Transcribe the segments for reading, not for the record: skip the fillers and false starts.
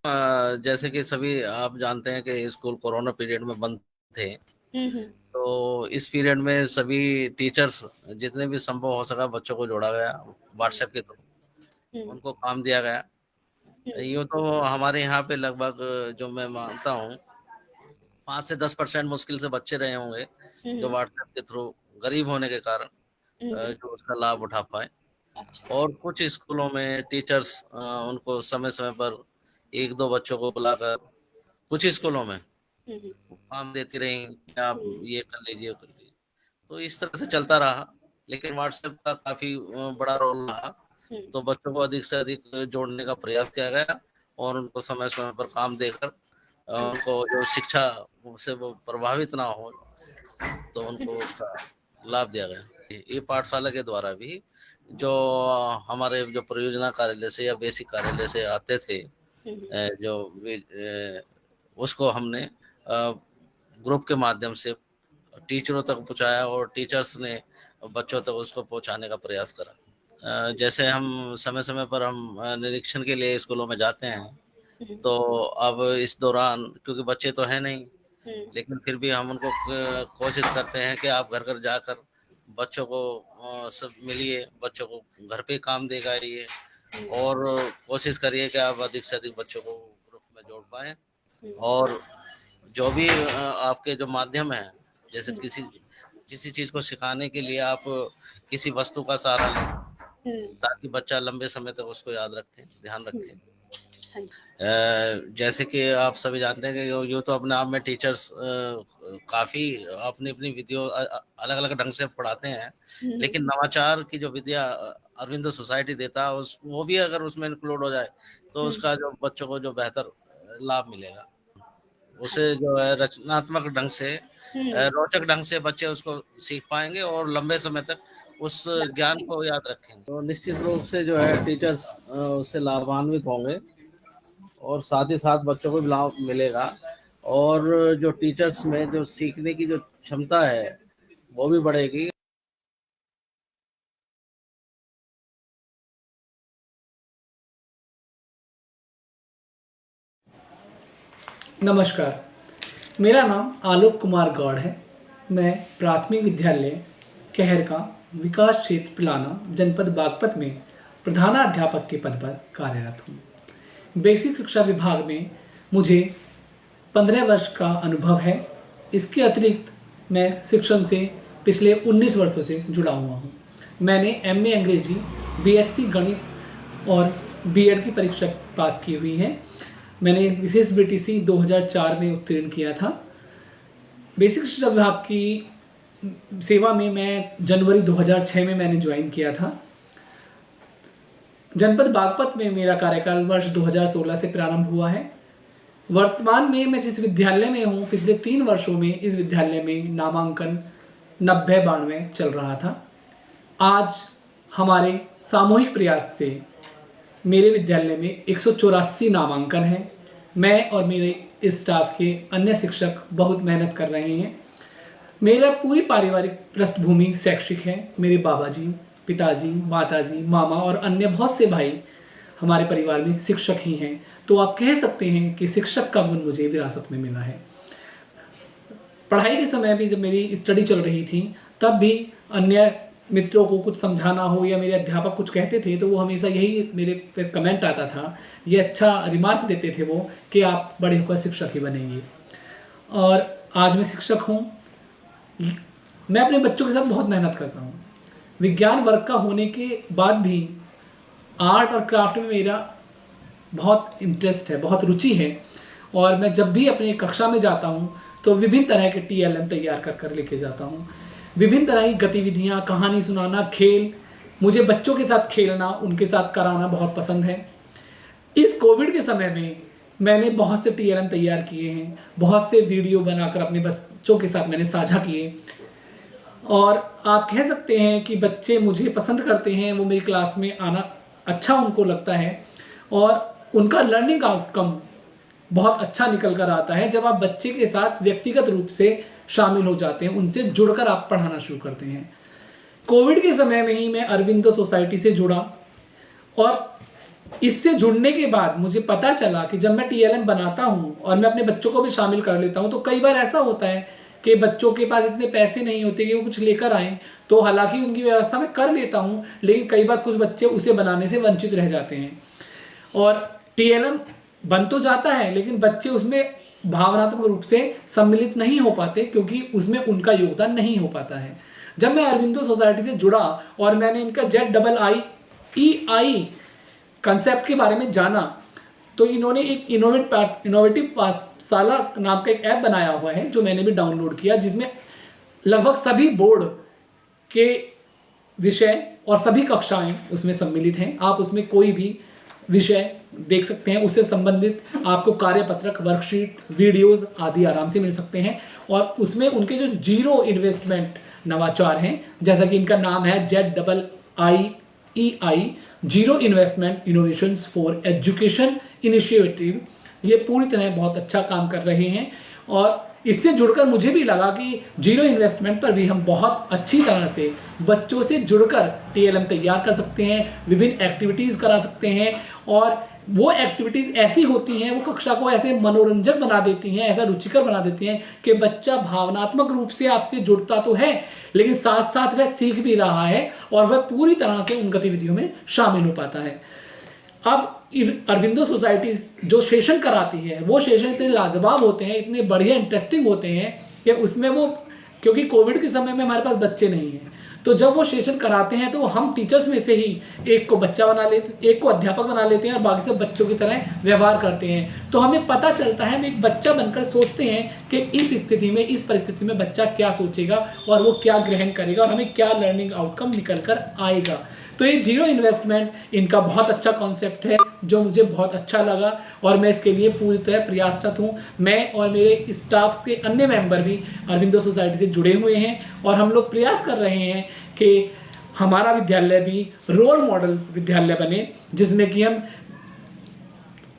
जैसे कि सभी आप जानते हैं कि स्कूल कोरोना पीरियड में बंद थे। हम्म। तो इस पीरियड में सभी टीचर्स जितने भी संभव हो सका बच्चों को जोड़ा गया व्हाट्सएप के थ्रू, हम्म। उनको काम दिया गया। हम्म। यूँ तो हमारे यहाँ पे लगभग जो मैं मानता हूँ 5 से 10% मुश्किल से बच्चे रहे होंगे जो हम्म। व्हाट्सएप के थ्रू गरीब होने के कारण हम्म। जो उसका लाभ उठा पाए। अच्छा। और कुछ स्कूलों में टीचर्स उनको समय समय पर एक दो बच्चों को बुलाकर कुछ स्कूलों में हम्म। काम देती रही कि आप हम्म। ये कर लीजिए वो कर लीजिए। तो इस तरह से चलता रहा, लेकिन व्हाट्सएप का काफी बड़ा रोल रहा। हम्म। तो बच्चों को अधिक से अधिक जोड़ने का प्रयास किया गया और उनको समय समय पर काम देकर हम्म। उनको जो शिक्षा से वो प्रभावित ना हो, तो उनको उसका लाभ दिया गया। ये पाठशाला के द्वारा भी जो हमारे जो परियोजना कार्यालय से या बेसिक कार्यालय से आते थे, हम्म। उसको हमने ग्रुप के माध्यम से टीचरों तक पहुंचाया और टीचर्स ने बच्चों तक उसको पहुंचाने का प्रयास करा। जैसे हम समय समय पर हम निरीक्षण के लिए स्कूलों में जाते हैं। हम्म। तो अब इस दौरान क्योंकि बच्चे तो हैं नहीं, हम्म। लेकिन फिर भी हम उनको कोशिश करते हैं कि आप घर घर जाकर बच्चों को सब मिलिए, बच्चों को घर पे काम देगा ये। हम्म। और कोशिश करिए कि आप अधिक से अधिक बच्चों को ग्रुप में जोड़ पाएँ। हम्म। और जो भी आपके जो माध्यम है, जैसे हम्म। किसी किसी चीज को सिखाने के लिए आप किसी वस्तु का सहारा लें, हम्म। ताकि बच्चा लंबे समय तक उसको याद रखे, ध्यान हम्म। रखे। हाँ जी। जैसे कि आप सभी जानते हैं कि यो तो अपने आप में टीचर्स काफी अपनी अपनी विधियों अलग अलग ढंग से पढ़ाते हैं। हम्म। लेकिन नवाचार की जो विद्या अरविंदो सोसाइटी देता है उस वो भी अगर उसमें इंक्लूड हो जाए तो हम्म। उसका जो बच्चों को जो बेहतर लाभ मिलेगा। हाँ उसे जी। जो है रचनात्मक ढंग से हम्म। रोचक ढंग से बच्चे उसको सीख पाएंगे और लंबे समय तक उस याद ज्ञान रखेंगे। को याद रखेंगे। तो निश्चित रूप से जो है टीचर्स उससे लाभान्वित होंगे और साथ ही साथ बच्चों को भी लाभ मिलेगा। और जो टीचर्स में जो सीखने की जो क्षमता है वो भी बढ़ेगी। नमस्कार, मेरा नाम आलोक कुमार गौड़ है। मैं प्राथमिक विद्यालय कहरका विकास क्षेत्र पिलाना जनपद बागपत में प्रधानाध्यापक के पद पर कार्यरत हूँ। बेसिक शिक्षा विभाग में मुझे 15 वर्ष का अनुभव है। इसके अतिरिक्त मैं शिक्षण से पिछले 19 वर्षों से जुड़ा हुआ हूँ। मैंने एमए अंग्रेजी, बीएससी गणित और बीएड की परीक्षा पास की हुई है। मैंने विशेष बीटीसी 2004 में उत्तीर्ण किया था। बेसिक शिक्षा विभाग की सेवा में मैं जनवरी 2006 में मैंने ज्वाइन किया था। जनपद बागपत में मेरा कार्यकाल वर्ष 2016 से प्रारंभ हुआ है। वर्तमान में मैं जिस विद्यालय में हूँ, पिछले 3 वर्षों में इस विद्यालय में नामांकन 90-92 चल रहा था। आज हमारे सामूहिक प्रयास से मेरे विद्यालय में 184 नामांकन हैं। मैं और मेरे स्टाफ के अन्य शिक्षक बहुत मेहनत कर रहे हैं। मेरा पूरी पारिवारिक पृष्ठभूमि शैक्षिक है। मेरे बाबाजी, पिताजी, माताजी, मामा और अन्य बहुत से भाई हमारे परिवार में शिक्षक ही हैं। तो आप कह सकते हैं कि शिक्षक का गुण मुझे विरासत में मिला है। पढ़ाई के समय भी जब मेरी स्टडी चल रही थी, तब भी अन्य मित्रों को कुछ समझाना हो या मेरे अध्यापक कुछ कहते थे तो वो हमेशा यही मेरे पे कमेंट आता था, ये अच्छा रिमार्क देते थे वो कि आप बड़े होकर शिक्षक ही बनेंगे। और आज मैं शिक्षक हूँ। मैं अपने बच्चों के साथ बहुत मेहनत करता हूँ। विज्ञान वर्ग का होने के बाद भी आर्ट और क्राफ्ट में मेरा बहुत इंटरेस्ट है, बहुत रुचि है। और मैं जब भी अपने कक्षा में जाता हूँ तो विभिन्न तरह के टीएलएम तैयार कर कर लेके जाता हूँ। विभिन्न तरह की गतिविधियाँ, कहानी सुनाना, खेल, मुझे बच्चों के साथ खेलना, उनके साथ कराना बहुत पसंद है। इस कोविड के समय में मैंने बहुत से टीएलएम तैयार किए हैं, बहुत से वीडियो बनाकर अपने बच्चों के साथ मैंने साझा किए। और आप कह सकते हैं कि बच्चे मुझे पसंद करते हैं, वो मेरी क्लास में आना अच्छा उनको लगता है और उनका लर्निंग आउटकम बहुत अच्छा निकल कर आता है जब आप बच्चे के साथ व्यक्तिगत रूप से शामिल हो जाते हैं, उनसे जुड़कर आप पढ़ाना शुरू करते हैं। कोविड के समय में ही मैं अरविंदो सोसाइटी से जुड़ा और इससे जुड़ने के बाद मुझे पता चला कि जब मैं टीएलएम बनाता हूँ और मैं अपने बच्चों को भी शामिल कर लेता हूँ, तो कई बार ऐसा होता है कि बच्चों के पास इतने पैसे नहीं होते कि वो कुछ लेकर आएँ, तो हालांकि उनकी व्यवस्था मैं कर लेता हूँ, लेकिन कई बार कुछ बच्चे उसे बनाने से वंचित रह जाते हैं। और टीएलएम बन तो जाता है, लेकिन बच्चे उसमें भावनात्मक रूप से सम्मिलित नहीं हो पाते, क्योंकि उसमें उनका योगदान नहीं हो पाता है। जब मैं अरबिंदो सोसाइटी से जुड़ा और मैंने इनका ZIIEI कंसेप्ट के बारे में जाना, तो इन्होंने एक इनोवेटिव पाठशाला नाम का एक ऐप बनाया हुआ है, जो मैंने भी डाउनलोड किया, जिसमें लगभग सभी बोर्ड के विषय और सभी कक्षाएं उसमें सम्मिलित हैं। आप उसमें कोई भी विषय देख सकते हैं, उससे संबंधित आपको कार्यपत्रक, वर्कशीट, वीडियोस आदि आराम से मिल सकते हैं। और उसमें उनके जो जीरो इन्वेस्टमेंट नवाचार हैं, जैसा कि इनका नाम है ZIIEI, zero investment innovations for education initiative, ये पूरी तरह बहुत अच्छा काम कर रहे हैं। और इससे जुड़कर मुझे भी लगा कि जीरो इन्वेस्टमेंट पर भी हम बहुत अच्छी तरह से बच्चों से जुड़कर टीएलएम तैयार कर सकते हैं, विभिन्न एक्टिविटीज़ करा सकते हैं। और वो एक्टिविटीज़ ऐसी होती हैं, वो कक्षा को ऐसे मनोरंजक बना देती हैं, ऐसा रुचिकर बना देती हैं कि बच्चा भावनात्मक रूप से आपसे जुड़ता तो है, लेकिन साथ साथ वह सीख भी रहा है और वह पूरी तरह से उन गतिविधियों में शामिल हो पाता है। अब अरबिंदो सोसाइटी जो सेशन कराती है, वो सेशन इतने लाजवाब होते हैं, इतने बढ़िया इंटरेस्टिंग होते हैं कि उसमें वो, क्योंकि कोविड के समय में हमारे पास बच्चे नहीं हैं, तो जब वो सेशन कराते हैं तो हम टीचर्स में से ही एक को बच्चा बना लेते, एक को अध्यापक बना लेते हैं और बाकी सब बच्चों की तरह व्यवहार करते हैं। तो हमें पता चलता है, हम एक बच्चा बनकर सोचते हैं कि इस स्थिति में, इस परिस्थिति में बच्चा क्या सोचेगा और वो क्या ग्रहण करेगा और हमें क्या लर्निंग आउटकम निकल कर आएगा। तो ये जीरो इन्वेस्टमेंट इनका बहुत अच्छा कॉन्सेप्ट है, जो मुझे बहुत अच्छा लगा और मैं इसके लिए पूरी तरह प्रयासरत हूँ। मैं और मेरे स्टाफ के अन्य मेंबर भी अरबिंदो सोसाइटी से जुड़े हुए हैं और हम लोग प्रयास कर रहे हैं कि हमारा विद्यालय भी रोल मॉडल विद्यालय बने, जिसमें कि हम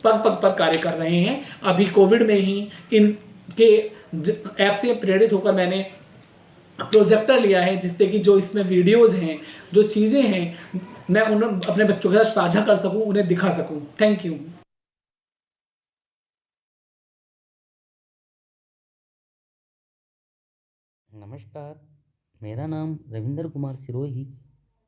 पग पग पर कार्य कर रहे हैं। अभी कोविड में ही इनके ऐप से प्रेरित होकर मैंने प्रोजेक्टर लिया है, जिससे कि जो इसमें वीडियोस हैं, जो चीज़ें हैं, मैं उन्हें अपने बच्चों के साथ साझा कर सकूं, उन्हें दिखा सकूं। Thank you. नमस्कार, मेरा नाम रविंद्र कुमार सिरोही।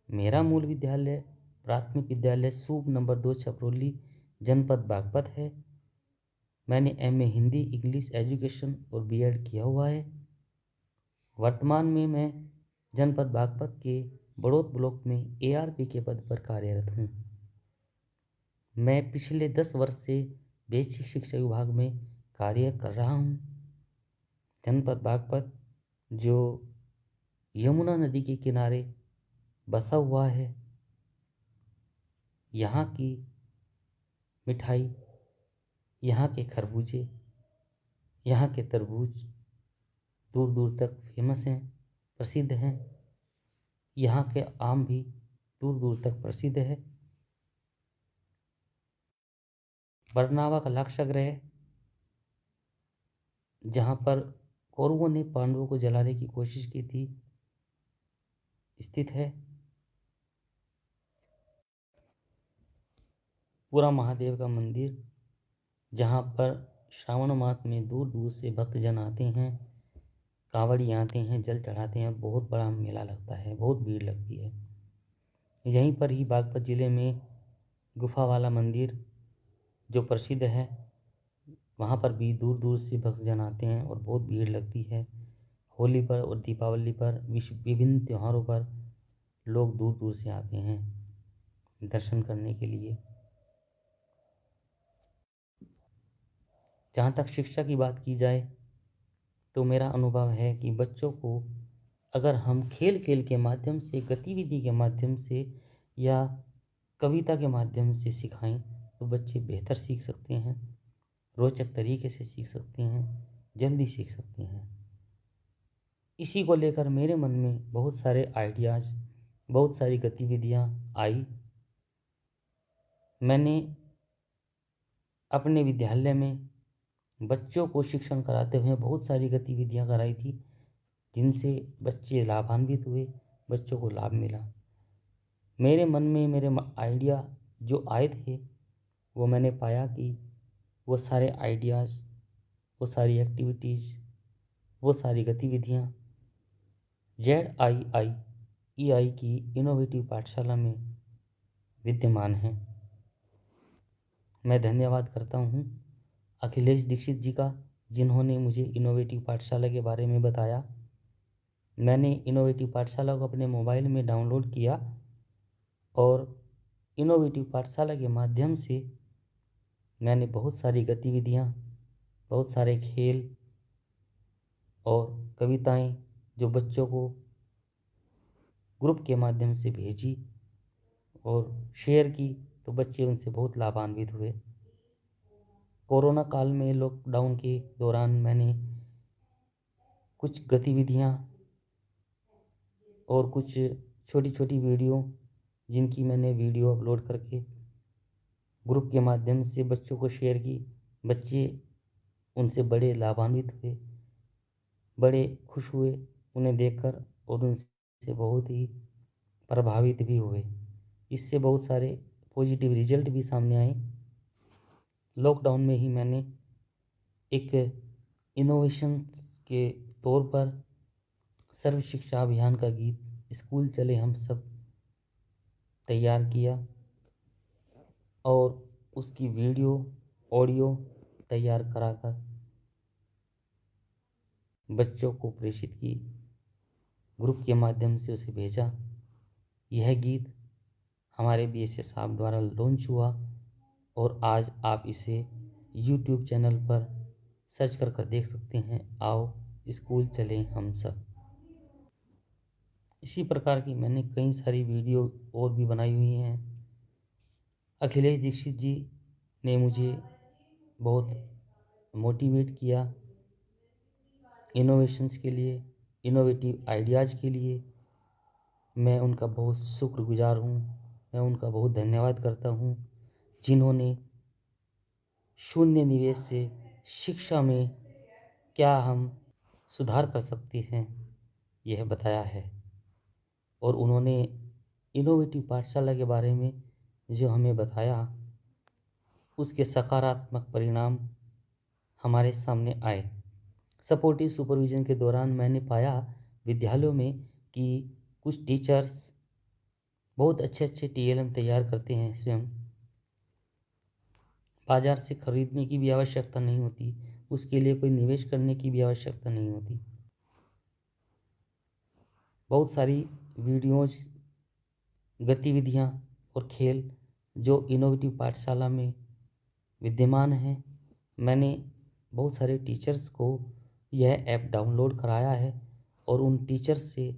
मेरा मूल विद्यालय प्राथमिक विद्यालय सूप नंबर 2 छपरोली, जनपद बागपत है। मैंने MA हिंदी, इंग्लिश एजुकेशन और BEd किया हुआ है। वर्तमान में मैं जनपद बागपत के बड़ौत ब्लॉक में ARP के पद पर कार्यरत हूँ। मैं पिछले 10 वर्ष से बेसिक शिक्षा विभाग में कार्य कर रहा हूँ। जनपद बागपत जो यमुना नदी के किनारे बसा हुआ है, यहाँ की मिठाई, यहाँ के खरबूजे, यहाँ के तरबूज दूर दूर तक फेमस हैं, प्रसिद्ध हैं। यहाँ के आम भी दूर दूर तक प्रसिद्ध है। बरनावा का लाक्षागृह, जहाँ पर कौरवों ने पांडवों को जलाने की कोशिश की थी, स्थित है। पूरा महादेव का मंदिर, जहाँ पर श्रावण मास में दूर दूर से भक्तजन आते हैं, कांवड़ी आते हैं, जल चढ़ाते हैं। बहुत बड़ा मेला लगता है, बहुत भीड़ लगती है। यहीं पर ही बागपत ज़िले में गुफा वाला मंदिर जो प्रसिद्ध है, वहाँ पर भी दूर दूर से भक्तजन आते हैं और बहुत भीड़ लगती है। होली पर और दीपावली पर, विभिन्न त्योहारों पर लोग दूर दूर से आते हैं दर्शन करने के लिए। जहाँ तक शिक्षा की बात की जाए तो मेरा अनुभव है कि बच्चों को अगर हम खेल खेल के माध्यम से, गतिविधि के माध्यम से या कविता के माध्यम से सिखाएं तो बच्चे बेहतर सीख सकते हैं, रोचक तरीके से सीख सकते हैं, जल्दी सीख सकते हैं। इसी को लेकर मेरे मन में बहुत सारे आइडियाज़, बहुत सारी गतिविधियाँ आई। मैंने अपने विद्यालय में बच्चों को शिक्षण कराते हुए बहुत सारी गतिविधियां कराई थी, जिनसे बच्चे लाभान्वित हुए, बच्चों को लाभ मिला। मेरे मन में मेरे आइडिया जो आए थे वो मैंने पाया कि वो सारे आइडियाज़, वो सारी एक्टिविटीज़, वो सारी गतिविधियाँ ZIIEI की इनोवेटिव पाठशाला में विद्यमान हैं। मैं धन्यवाद करता हूँ अखिलेश दीक्षित जी का, जिन्होंने मुझे इनोवेटिव पाठशाला के बारे में बताया। मैंने इनोवेटिव पाठशाला को अपने मोबाइल में डाउनलोड किया और इनोवेटिव पाठशाला के माध्यम से मैंने बहुत सारी गतिविधियाँ, बहुत सारे खेल और कविताएं जो बच्चों को ग्रुप के माध्यम से भेजी और शेयर की, तो बच्चे उनसे बहुत लाभान्वित हुए। कोरोना काल में लॉकडाउन के दौरान मैंने कुछ गतिविधियां और कुछ छोटी छोटी वीडियो, जिनकी मैंने वीडियो अपलोड करके ग्रुप के माध्यम से बच्चों को शेयर की, बच्चे उनसे बड़े लाभान्वित हुए, बड़े खुश हुए उन्हें देखकर और उनसे बहुत ही प्रभावित भी हुए। इससे बहुत सारे पॉजिटिव रिजल्ट भी सामने आए। लॉकडाउन में ही मैंने एक इनोवेशन के तौर पर सर्व शिक्षा अभियान का गीत स्कूल चले हम सब तैयार किया और उसकी वीडियो ऑडियो तैयार कराकर बच्चों को प्रेषित की, ग्रुप के माध्यम से उसे भेजा। यह गीत हमारे BSS साहब द्वारा लॉन्च हुआ और आज आप इसे YouTube चैनल पर सर्च कर देख सकते हैं। आओ स्कूल चलें हम सब। इसी प्रकार की मैंने कई सारी वीडियो और भी बनाई हुई हैं। अखिलेश दीक्षित जी ने मुझे बहुत मोटिवेट किया इनोवेशंस के लिए, इनोवेटिव आइडियाज़ के लिए। मैं उनका बहुत शुक्रगुजार हूँ। मैं उनका बहुत धन्यवाद करता हूँ, जिन्होंने शून्य निवेश से शिक्षा में क्या हम सुधार कर सकते हैं यह बताया है। और उन्होंने इनोवेटिव पाठशाला के बारे में जो हमें बताया, उसके सकारात्मक परिणाम हमारे सामने आए। सपोर्टिव सुपरविज़न के दौरान मैंने पाया विद्यालयों में कि कुछ टीचर्स बहुत अच्छे TLM तैयार करते हैं स्वयं। बाज़ार से खरीदने की भी आवश्यकता नहीं होती, उसके लिए कोई निवेश करने की भी आवश्यकता नहीं होती। बहुत सारी वीडियोज़, गतिविधियाँ और खेल जो इनोवेटिव पाठशाला में विद्यमान हैं, मैंने बहुत सारे टीचर्स को यह ऐप डाउनलोड कराया है। और उन टीचर्स से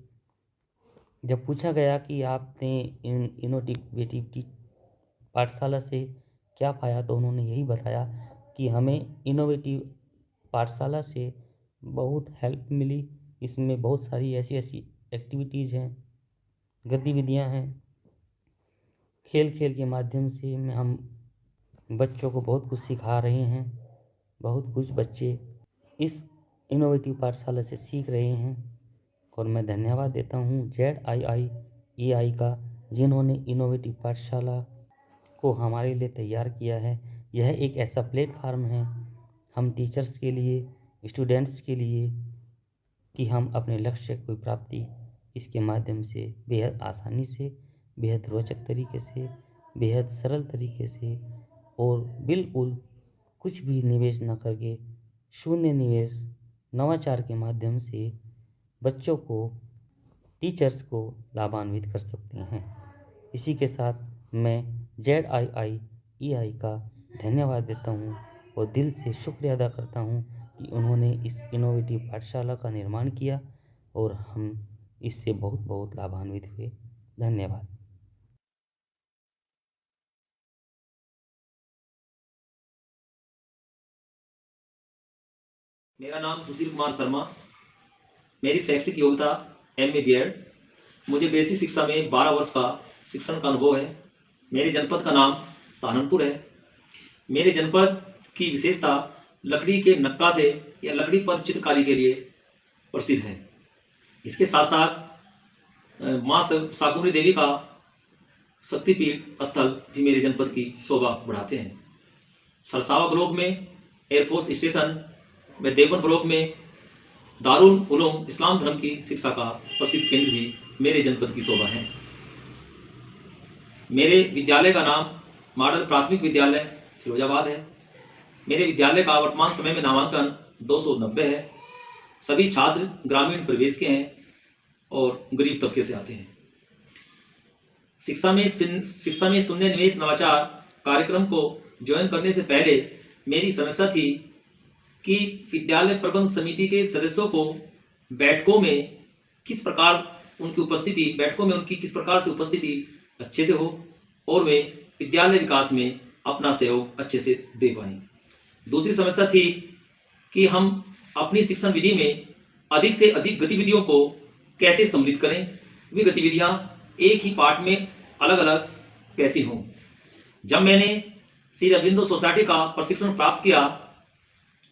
जब पूछा गया कि आपने इनोवेटिव पाठशाला से क्या पाया, तो उन्होंने यही बताया कि हमें इनोवेटिव पाठशाला से बहुत हेल्प मिली। इसमें बहुत सारी ऐसी एक्टिविटीज़ हैं, गतिविधियां हैं। खेल के माध्यम से हम बच्चों को बहुत कुछ सिखा रहे हैं। बहुत कुछ बच्चे इस इनोवेटिव पाठशाला से सीख रहे हैं और मैं धन्यवाद देता हूँ ZIIEI का, जिन्होंने इनोवेटिव पाठशाला को हमारे लिए तैयार किया है। यह एक ऐसा प्लेटफार्म है हम टीचर्स के लिए, स्टूडेंट्स के लिए, कि हम अपने लक्ष्य की प्राप्ति इसके माध्यम से बेहद आसानी से, बेहद रोचक तरीके से, बेहद सरल तरीके से और बिल्कुल कुछ भी निवेश न करके शून्य निवेश नवाचार के माध्यम से बच्चों को, टीचर्स को लाभान्वित कर सकते हैं। इसी के साथ मैं ZIIEI का धन्यवाद देता हूँ और दिल से शुक्रिया अदा करता हूँ कि उन्होंने इस इनोवेटिव पाठशाला का निर्माण किया और हम इससे बहुत बहुत लाभान्वित हुए। धन्यवाद। मेरा नाम सुशील कुमार शर्मा। मेरी शैक्षिक योग्यता MA BEd। मुझे बेसिक शिक्षा में 12 वर्ष का शिक्षण का अनुभव है। मेरे जनपद का नाम सहारनपुर है। मेरे जनपद की विशेषता लकड़ी के नक्काशे या लकड़ी पर चित्रकारी के लिए प्रसिद्ध है। इसके साथ साथ माँ शाकुंभरी देवी का शक्तिपीठ स्थल भी मेरे जनपद की शोभा बढ़ाते हैं। सरसावा ब्लॉक में एयरफोर्स स्टेशन व देवबंद ब्लॉक में दारुल उलूम इस्लाम धर्म की शिक्षा का प्रसिद्ध केंद्र भी मेरे जनपद की शोभा है। मेरे विद्यालय का नाम मॉडल प्राथमिक विद्यालय फिरोजाबाद है। मेरे विद्यालय का वर्तमान समय में नामांकन 290 है। सभी छात्र ग्रामीण परिवेश के हैं और गरीब तबके से आते हैं। शिक्षा में शून्य निवेश नवाचार कार्यक्रम को ज्वाइन करने से पहले मेरी समस्या थी कि विद्यालय प्रबंध समिति के सदस्यों को बैठकों में किस प्रकार उनकी किस प्रकार से उपस्थिति अच्छे से हो और वे विद्यालय विकास में अपना सहयोग अच्छे से दे पाएं। दूसरी समस्या थी कि हम अपनी शिक्षण विधि में अधिक से अधिक गतिविधियों को कैसे सम्मिलित करें, वे गतिविधियां एक ही पाठ में अलग अलग कैसी हों। जब मैंने श्री अरविंदो सोसाइटी का प्रशिक्षण प्राप्त किया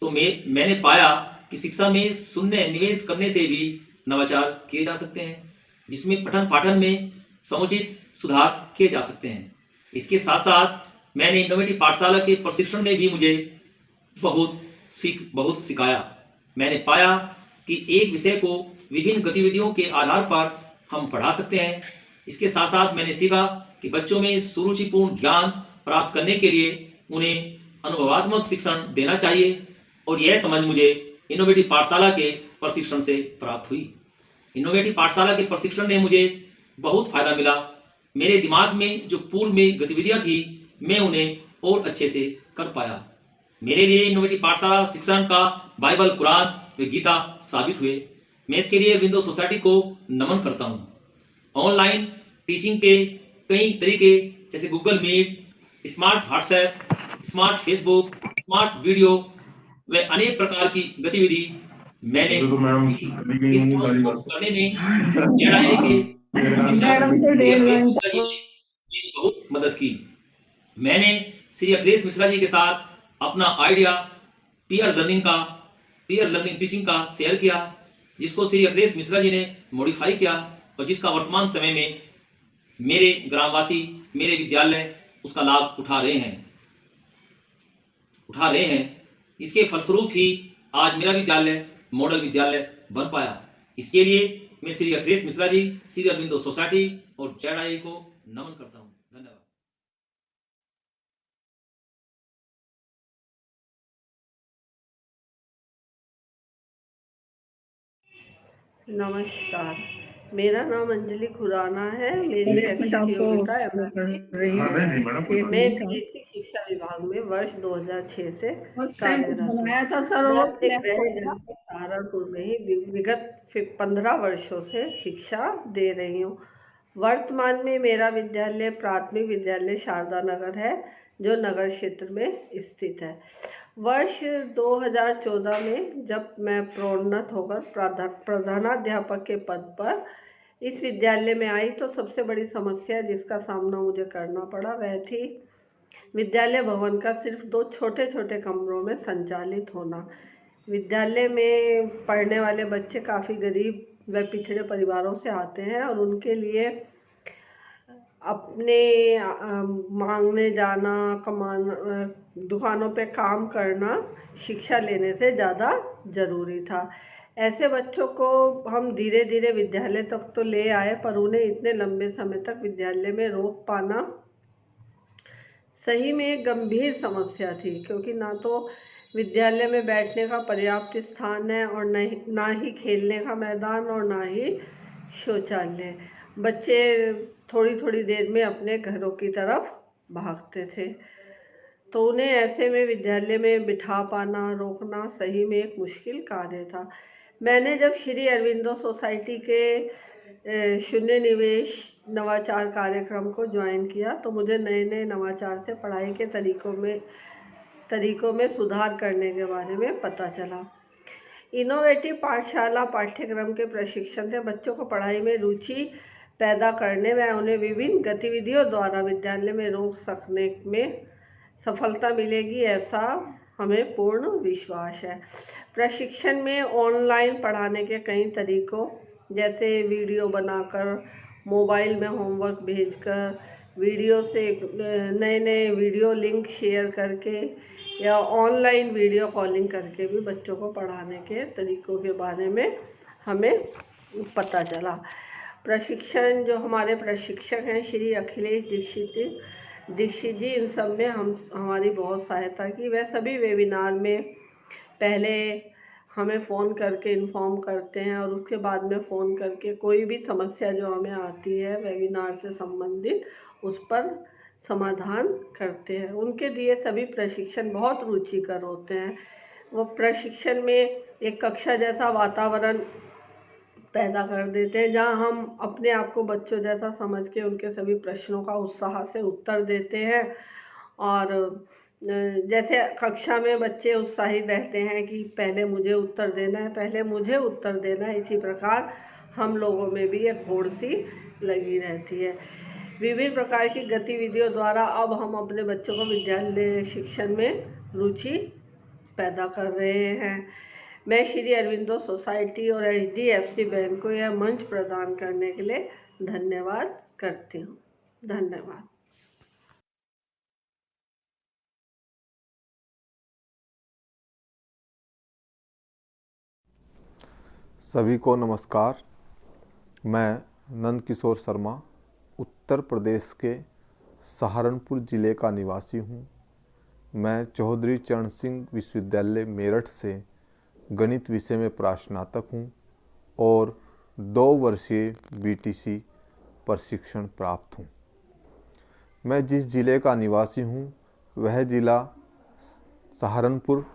तो मैंने पाया कि शिक्षा में शून्य निवेश करने से भी नवाचार किए जा सकते हैं, जिसमें पठन पाठन में समुचित सुधार किए जा सकते हैं। इसके साथ साथ मैंने इनोवेटिव पाठशाला के प्रशिक्षण में भी मुझे बहुत सिखाया। मैंने पाया कि एक विषय को विभिन्न गतिविधियों के आधार पर हम पढ़ा सकते हैं। इसके साथ साथ मैंने सीखा कि बच्चों में सुरुचिपूर्ण ज्ञान प्राप्त करने के लिए उन्हें अनुभवात्मक शिक्षण देना चाहिए और यह समझ मुझे इनोवेटिव पाठशाला के प्रशिक्षण से प्राप्त हुई। इनोवेटिव पाठशाला के प्रशिक्षण ने मुझे बहुत फायदा मिला। मेरे दिमाग में जो पूर्व में गतिविधियां थी मैं उन्हें और अच्छे से कर पाया। मेरे लिए इनोवेटिव पाठशाला शिक्षण का बाइबल, कुरान व गीता साबित हुए। मैं इसके लिए अरविंदो सोसाइटी को नमन करता हूँ। ऑनलाइन टीचिंग के कई तरीके जैसे Google Meet, smart WhatsApp, smart Facebook, smart video व अनेक प्रकार की गतिविधि मैंने करने में बहुत मदद की। मैंने श्री अखिलेश मिश्रा जी के साथ अपना आइडिया पीयर लर्निंग टीचिंग का शेयर किया, जिसको श्री अखिलेश मिश्रा जी ने मॉडिफाई किया और जिसका वर्तमान समय में मेरे ग्रामवासी, मेरे विद्यालय उसका लाभ उठा रहे हैं। इसके फलस्वरूप ही आज मेरा विद्यालय मॉडल विद्यालय बन पाया। इसके लिए मैं श्री अखिलेश मिश्रा जी, श्री अरविंदो सोसाइटी और जेडआई को नमन करता हूँ। धन्यवाद। नमस्कार, मेरा नाम अंजलि खुराना है। मेरी शैक्षिक योग्यता मैं बेसिक शिक्षा विभाग में वर्ष 2006 से कार्यरत हूँ। सहारनपुर में ही विगत 15 वर्षों से शिक्षा दे रही हूँ। वर्तमान में मेरा विद्यालय प्राथमिक विद्यालय शारदा नगर है, जो नगर क्षेत्र में स्थित है। वर्ष 2014 में जब मैं प्रोन्नत होकर प्रधानाध्यापक के पद पर इस विद्यालय में आई तो सबसे बड़ी समस्या जिसका सामना मुझे करना पड़ा वह थी विद्यालय भवन का सिर्फ 2 छोटे छोटे कमरों में संचालित होना। विद्यालय में पढ़ने वाले बच्चे काफ़ी गरीब व पिछड़े परिवारों से आते हैं और उनके लिए अपने मांगने जाना, कमाना, दुकानों पे काम करना शिक्षा लेने से ज़्यादा ज़रूरी था। ऐसे बच्चों को हम धीरे धीरे विद्यालय तक तो ले आए, पर उन्हें इतने लंबे समय तक विद्यालय में रोक पाना सही में एक गंभीर समस्या थी, क्योंकि ना तो विद्यालय में बैठने का पर्याप्त स्थान है और ना ही खेलने का मैदान और ना ही शौचालय। बच्चे थोड़ी थोड़ी देर में अपने घरों की तरफ भागते थे, तो उन्हें ऐसे में विद्यालय में बिठा पाना, रोकना सही में एक मुश्किल कार्य था। मैंने जब श्री अरविंदो सोसाइटी के शून्य निवेश नवाचार कार्यक्रम को ज्वाइन किया तो मुझे नए नए नवाचार से पढ़ाई के तरीकों में सुधार करने के बारे में पता चला। इनोवेटिव पाठशाला पाठ्यक्रम के प्रशिक्षण से बच्चों को पढ़ाई में रुचि पैदा करने व उन्हें विभिन्न गतिविधियों द्वारा विद्यालय में रोक सकने में सफलता मिलेगी, ऐसा हमें पूर्ण विश्वास है। प्रशिक्षण में ऑनलाइन पढ़ाने के कई तरीकों जैसे वीडियो बनाकर, मोबाइल में होमवर्क भेजकर वीडियो से नए नए वीडियो लिंक शेयर करके या ऑनलाइन वीडियो कॉलिंग करके भी बच्चों को पढ़ाने के तरीक़ों के बारे में हमें पता चला। प्रशिक्षण जो हमारे प्रशिक्षक हैं श्री अखिलेश दीक्षित जी, इन सब में हमारी बहुत सहायता की। वह सभी वेबिनार में पहले हमें फ़ोन करके इन्फॉर्म करते हैं और उसके बाद में फ़ोन करके कोई भी समस्या जो हमें आती है वेबिनार से संबंधित उस पर समाधान करते हैं। उनके दिए सभी प्रशिक्षण बहुत रुचिकर होते हैं। वो प्रशिक्षण में एक कक्षा जैसा वातावरण पैदा कर देते हैं जहां हम अपने आप को बच्चों जैसा समझ के उनके सभी प्रश्नों का उत्साह से उत्तर देते हैं। और जैसे कक्षा में बच्चे उत्साहित रहते हैं कि पहले मुझे उत्तर देना है, पहले मुझे उत्तर देना है, इसी प्रकार हम लोगों में भी एक होड़ सी लगी रहती है। विभिन्न प्रकार की गतिविधियों द्वारा अब हम अपने बच्चों को विद्यालय शिक्षण में रुचि पैदा कर रहे हैं। मैं श्री अरविंदो सोसाइटी और HDFC बैंक को यह मंच प्रदान करने के लिए धन्यवाद करती हूँ। धन्यवाद। सभी को नमस्कार। मैं नंद किशोर शर्मा उत्तर प्रदेश के सहारनपुर ज़िले का निवासी हूँ। मैं चौधरी चरण सिंह विश्वविद्यालय मेरठ से गणित विषय में स्नातक हूँ और 2 वर्षीय BTC प्रशिक्षण प्राप्त हूँ। मैं जिस ज़िले का निवासी हूँ वह ज़िला सहारनपुर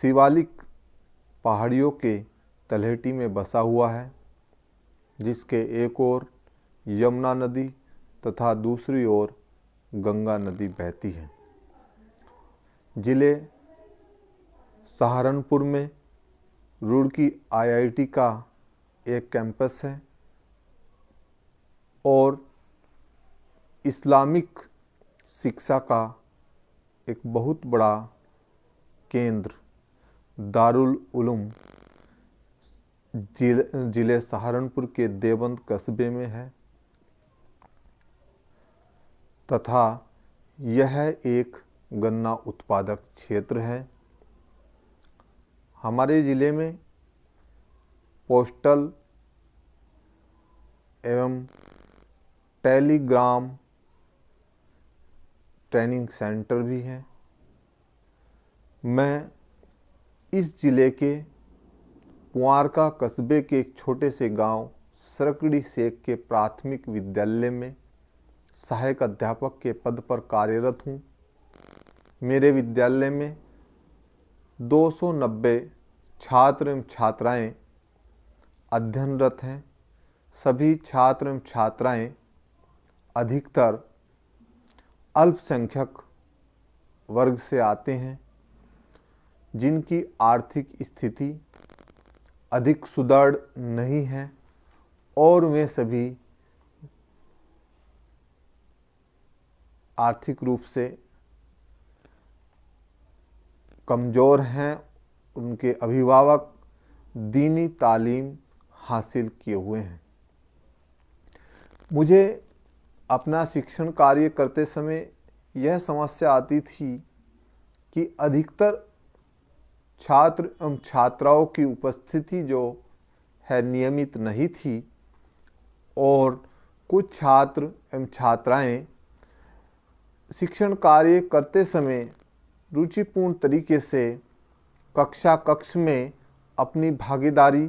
शिवालिक पहाड़ियों के तलहटी में बसा हुआ है, जिसके एक ओर यमुना नदी तथा दूसरी ओर गंगा नदी बहती है। ज़िले सहारनपुर में रुड़की IIT का एक कैंपस है और इस्लामिक शिक्षा का एक बहुत बड़ा केंद्र दारुल उलूम ज़िले सहारनपुर के देवबंद कस्बे में है तथा यह एक गन्ना उत्पादक क्षेत्र है। हमारे ज़िले में पोस्टल एवं टेलीग्राम ट्रेनिंग सेंटर भी हैं। मैं इस ज़िले के पुआरका कस्बे के एक छोटे से गांव सरकड़ी शेख के प्राथमिक विद्यालय में सहायक अध्यापक के पद पर कार्यरत हूँ। मेरे विद्यालय में 290 छात्र एवं छात्राएँ अध्ययनरत हैं। सभी छात्र एवं छात्राएँ अधिकतर अल्पसंख्यक वर्ग से आते हैं, जिनकी आर्थिक स्थिति अधिक सुदृढ़ नहीं है और वे सभी आर्थिक रूप से कमज़ोर हैं। उनके अभिभावक दीनी तालीम हासिल किए हुए हैं। मुझे अपना शिक्षण कार्य करते समय यह समस्या आती थी कि अधिकतर छात्र एवं छात्राओं की उपस्थिति जो है नियमित नहीं थी और कुछ छात्र एवं छात्राएं शिक्षण कार्य करते समय रुचिपूर्ण तरीके से कक्ष में अपनी भागीदारी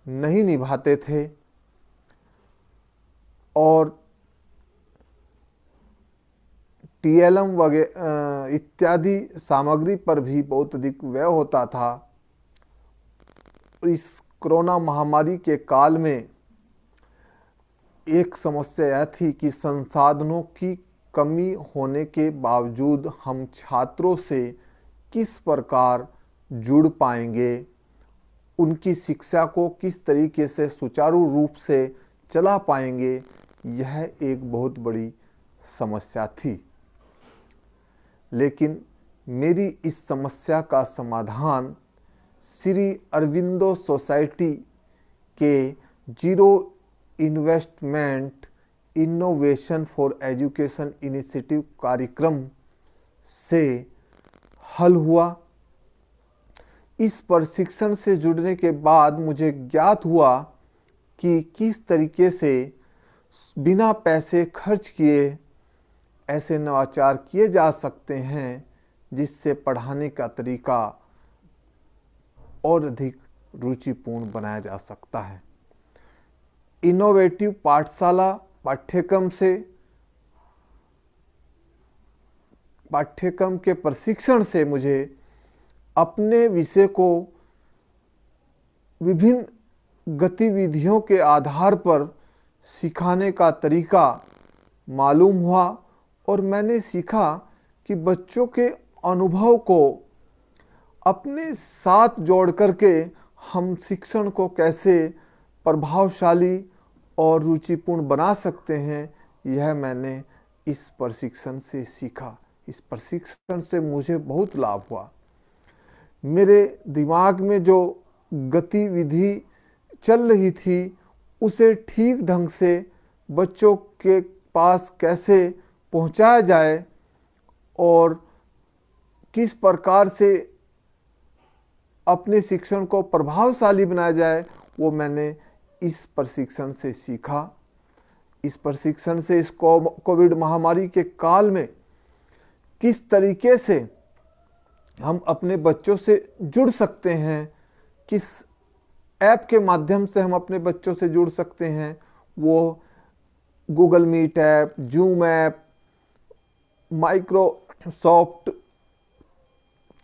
नहीं निभाते थे और TLM वगैरह इत्यादि सामग्री पर भी बहुत अधिक व्यय होता था। इस कोरोना महामारी के काल में एक समस्या यह थी कि संसाधनों की कमी होने के बावजूद हम छात्रों से किस प्रकार जुड़ पाएंगे, उनकी शिक्षा को किस तरीके से सुचारू रूप से चला पाएंगे, यह एक बहुत बड़ी समस्या थी। लेकिन मेरी इस समस्या का समाधान श्री अरविंदो सोसाइटी के zero investment innovation for education initiative कार्यक्रम से हल हुआ। इस प्रशिक्षण से जुड़ने के बाद मुझे ज्ञात हुआ कि किस तरीके से बिना पैसे खर्च किए ऐसे नवाचार किए जा सकते हैं जिससे पढ़ाने का तरीका और अधिक रुचिपूर्ण बनाया जा सकता है। इनोवेटिव पाठशाला पाठ्यक्रम के प्रशिक्षण से मुझे अपने विषय को विभिन्न गतिविधियों के आधार पर सिखाने का तरीका मालूम हुआ और मैंने सीखा कि बच्चों के अनुभव को अपने साथ जोड़ करके हम शिक्षण को कैसे प्रभावशाली और रुचिपूर्ण बना सकते हैं, यह मैंने इस प्रशिक्षण से सीखा। इस प्रशिक्षण से मुझे बहुत लाभ हुआ। मेरे दिमाग में जो गतिविधि चल रही थी उसे ठीक ढंग से बच्चों के पास कैसे पहुंचाया जाए और किस प्रकार से अपने शिक्षण को प्रभावशाली बनाया जाए, वो मैंने इस प्रशिक्षण से सीखा। इस प्रशिक्षण से इस कोविड महामारी के काल में किस तरीके से हम अपने बच्चों से जुड़ सकते हैं, किस ऐप के माध्यम से हम अपने बच्चों से जुड़ सकते हैं, वो Google Meet app, Zoom app, Microsoft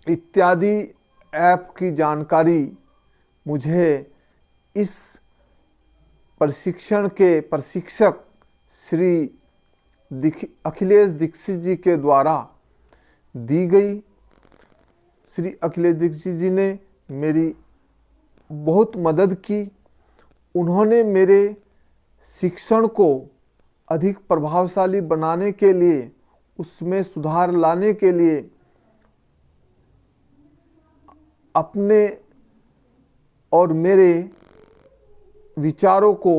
इत्यादि ऐप की जानकारी मुझे इस प्रशिक्षण के प्रशिक्षक श्री अखिलेश दीक्षित जी के द्वारा दी गई। श्री अखिलेश दीक्षित जी ने मेरी बहुत मदद की। उन्होंने मेरे शिक्षण को अधिक प्रभावशाली बनाने के लिए, उसमें सुधार लाने के लिए अपने और मेरे विचारों को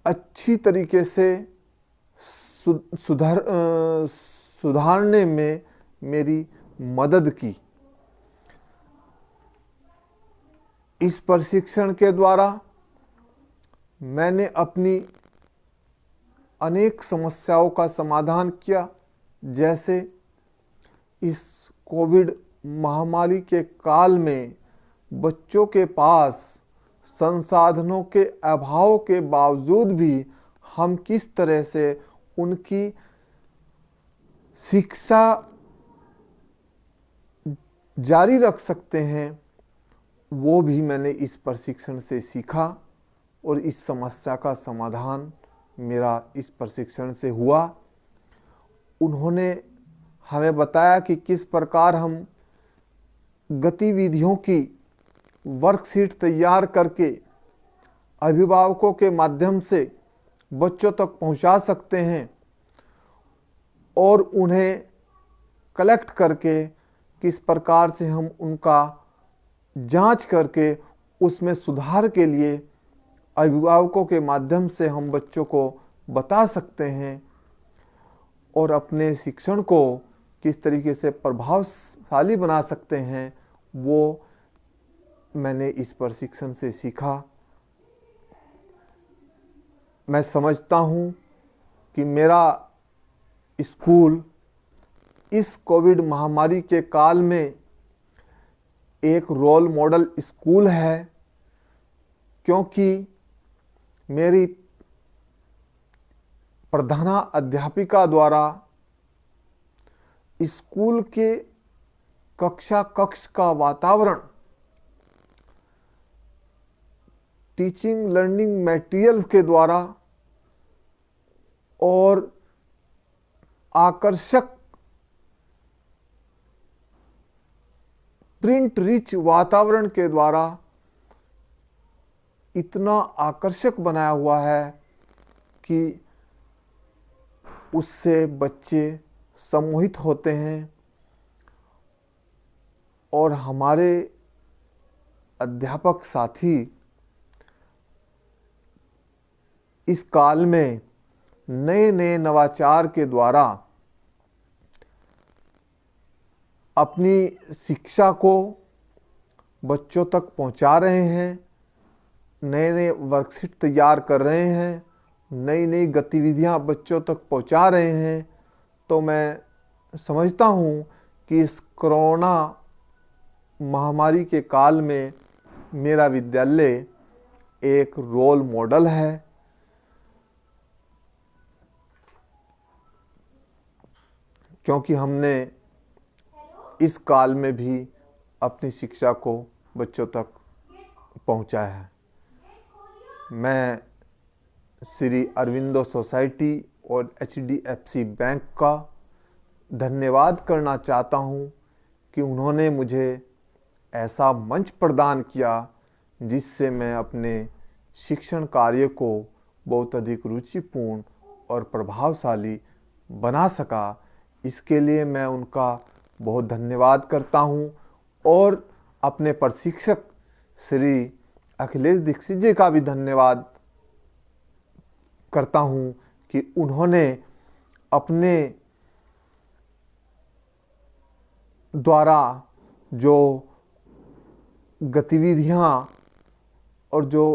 अच्छी तरीके से सुधारने में मेरी मदद की। इस प्रशिक्षण के द्वारा मैंने अपनी अनेक समस्याओं का समाधान किया। जैसे इस कोविड महामारी के काल में बच्चों के पास संसाधनों के अभाव के बावजूद भी हम किस तरह से उनकी शिक्षा जारी रख सकते हैं, वो भी मैंने इस प्रशिक्षण से सीखा और इस समस्या का समाधान मेरा इस प्रशिक्षण से हुआ। उन्होंने हमें बताया कि किस प्रकार हम गतिविधियों की वर्कशीट तैयार करके अभिभावकों के माध्यम से बच्चों तक पहुंचा सकते हैं और उन्हें कलेक्ट करके किस प्रकार से हम उनका जांच करके उसमें सुधार के लिए अभिभावकों के माध्यम से हम बच्चों को बता सकते हैं और अपने शिक्षण को किस तरीके से प्रभावशाली बना सकते हैं, वो मैंने इस प्रशिक्षण से सीखा। मैं समझता हूँ कि मेरा स्कूल इस कोविड महामारी के काल में एक रोल मॉडल स्कूल है, क्योंकि मेरी प्रधाना अध्यापिका द्वारा स्कूल के कक्ष का वातावरण टीचिंग लर्निंग मटेरियल के द्वारा और आकर्षक प्रिंट रिच वातावरण के द्वारा इतना आकर्षक बनाया हुआ है कि उससे बच्चे सम्मोहित होते हैं और हमारे अध्यापक साथी इस काल में नए नए नवाचार के द्वारा अपनी शिक्षा को बच्चों तक पहुंचा रहे हैं, नए नए वर्कशीट तैयार कर रहे हैं, नई नई गतिविधियां बच्चों तक पहुंचा रहे हैं। तो मैं समझता हूं कि इस कोरोना महामारी के काल में मेरा विद्यालय एक रोल मॉडल है। क्योंकि हमने इस काल में भी अपनी शिक्षा को बच्चों तक पहुंचाया है। मैं श्री अरविंदो सोसाइटी और HDFC बैंक का धन्यवाद करना चाहता हूं कि उन्होंने मुझे ऐसा मंच प्रदान किया जिससे मैं अपने शिक्षण कार्य को बहुत अधिक रुचिपूर्ण और प्रभावशाली बना सका। इसके लिए मैं उनका बहुत धन्यवाद करता हूं और अपने प्रशिक्षक श्री अखिलेश दीक्षित जी का भी धन्यवाद करता हूं कि उन्होंने अपने द्वारा जो गतिविधियां और जो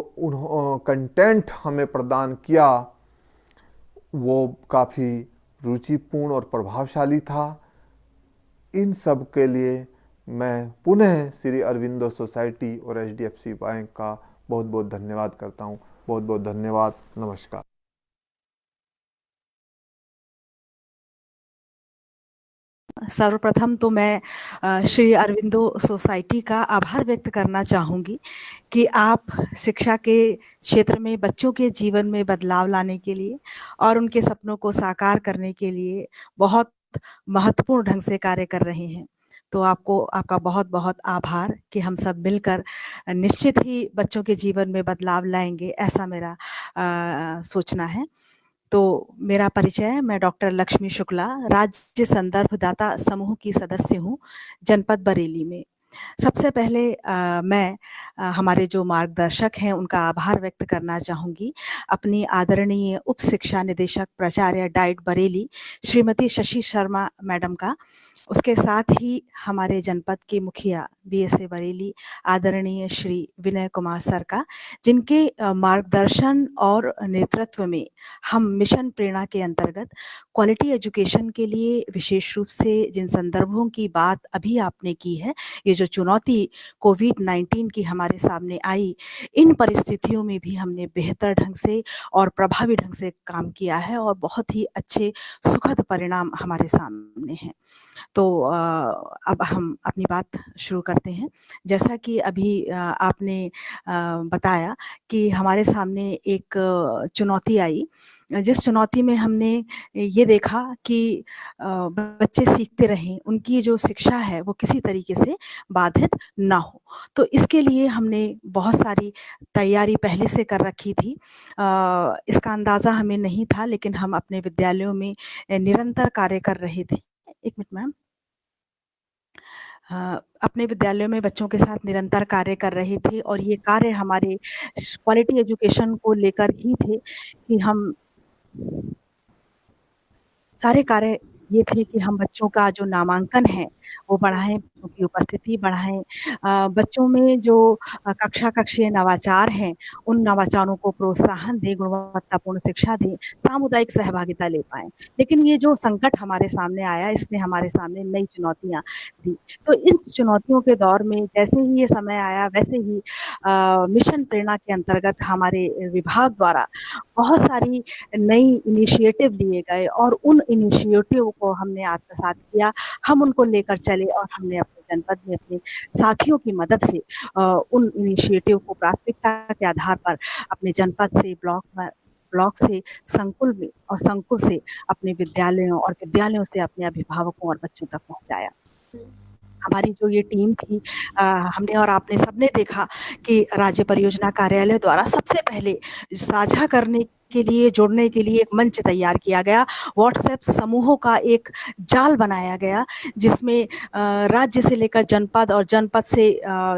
कंटेंट हमें प्रदान किया वो काफ़ी रुचिपूर्ण और प्रभावशाली था। इन सब के लिए मैं पुनः श्री अरविंदो सोसाइटी और HDFC बैंक का बहुत बहुत धन्यवाद करता हूँ। बहुत बहुत धन्यवाद। नमस्कार। सर्वप्रथम तो मैं श्री अरविंदो सोसाइटी का आभार व्यक्त करना चाहूँगी कि आप शिक्षा के क्षेत्र में बच्चों के जीवन में बदलाव लाने के लिए और उनके सपनों को साकार करने के लिए बहुत महत्वपूर्ण ढंग से कार्य कर रहे हैं। तो आपको आपका बहुत बहुत आभार कि हम सब मिलकर निश्चित ही बच्चों के जीवन में बदलाव लाएंगे, ऐसा मेरा सोचना है। तो मेरा परिचय, मैं डॉक्टर लक्ष्मी शुक्ला, राज्य संदर्भ दाता समूह की सदस्य हूँ जनपद बरेली में। सबसे पहले मैं हमारे जो मार्गदर्शक हैं उनका आभार व्यक्त करना चाहूँगी, अपनी आदरणीय उप शिक्षा निदेशक प्राचार्य डाइट बरेली श्रीमती शशि शर्मा मैडम का, उसके साथ ही हमारे जनपद के मुखिया BSA बरेली आदरणीय श्री विनय कुमार सर का, जिनके मार्गदर्शन और नेतृत्व में हम मिशन प्रेरणा के अंतर्गत क्वालिटी एजुकेशन के लिए विशेष रूप से जिन संदर्भों की बात अभी आपने की है, ये जो चुनौती कोविड-19 की हमारे सामने आई, इन परिस्थितियों में भी हमने बेहतर ढंग से और प्रभावी ढंग से काम किया है और बहुत ही अच्छे सुखद परिणाम हमारे सामने हैं। तो अब हम अपनी बात शुरू करते हैं। जैसा कि अभी आपने बताया कि हमारे सामने एक चुनौती आई, जिस चुनौती में हमने ये देखा कि बच्चे सीखते रहें, उनकी जो शिक्षा है वो किसी तरीके से बाधित ना हो। तो इसके लिए हमने बहुत सारी तैयारी पहले से कर रखी थी। इसका अंदाज़ा हमें नहीं था, लेकिन हम अपने विद्यालयों में निरंतर कार्य कर रहे थे। एक मिनट मैम। अपने विद्यालयों में बच्चों के साथ निरंतर कार्य कर रहे थे और ये कार्य हमारे क्वालिटी एजुकेशन को लेकर ही थे कि हम सारे कार्य ये थे कि हम बच्चों का जो नामांकन है वो बढ़ाएँ, उनकी उपस्थिति बढ़ाएँ, बच्चों में जो कक्षीय नवाचार हैं, उन नवाचारों को प्रोत्साहन दें, गुणवत्तापूर्ण शिक्षा दें, सामुदायिक सहभागिता ले पाएँ। लेकिन ये जो संकट हमारे सामने आया, इसने हमारे सामने नई चुनौतियाँ दी। तो इन चुनौतियों के दौर में जैसे ही ये समय आया, वैसे ही मिशन प्रेरणा के अंतर्गत हमारे विभाग द्वारा बहुत सारी नई इनिशिएटिव लिए गए और उन इनिशिएटिव को हमने आत्मसात किया। हम उनको लेकर चले और हमने अपने जनपद में अपने साथियों की मदद से उन इनिशिएटिव को प्राथमिकता के आधार पर अपने जनपद से ब्लॉक से संकुल में और संकुल से अपने विद्यालयों और विद्यालयों से अपने अभिभावकों और बच्चों तक पहुंचाया। हमारी जो ये टीम थी, हमने और आपने सबने देखा कि राज्य परियोजना कार्यालय द्वारा सबसे पहले साझा करने के लिए, जुड़ने के लिए एक मंच तैयार किया गया। व्हाट्सएप समूहों का एक जाल बनाया गया, जिसमें राज्य से लेकर जनपद और जनपद से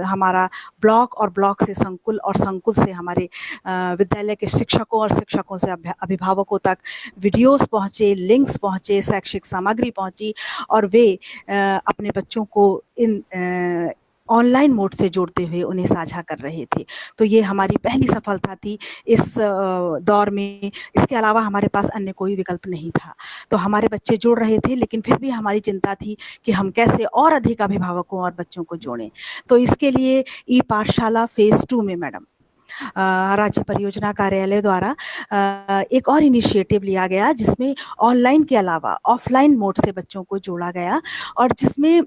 हमारा ब्लॉक और ब्लॉक से संकुल और संकुल से हमारे विद्यालय के शिक्षकों और शिक्षकों से अभिभावकों तक वीडियोस पहुंचे, लिंक्स पहुंचे, शैक्षिक सामग्री पहुंची और वे अपने बच्चों को इन ऑनलाइन मोड से जोड़ते हुए उन्हें साझा कर रहे थे। तो ये हमारी पहली सफलता थी इस दौर में। इसके अलावा हमारे पास अन्य कोई विकल्प नहीं था। तो हमारे बच्चे जुड़ रहे थे, लेकिन फिर भी हमारी चिंता थी कि हम कैसे और अधिक अभिभावकों और बच्चों को जोड़ें। तो इसके लिए ई पाठशाला फेज 2 में मैडम राज्य परियोजना कार्यालय द्वारा एक और इनिशिएटिव लिया गया, जिसमें ऑनलाइन के अलावा ऑफलाइन मोड से बच्चों को जोड़ा गया और जिसमें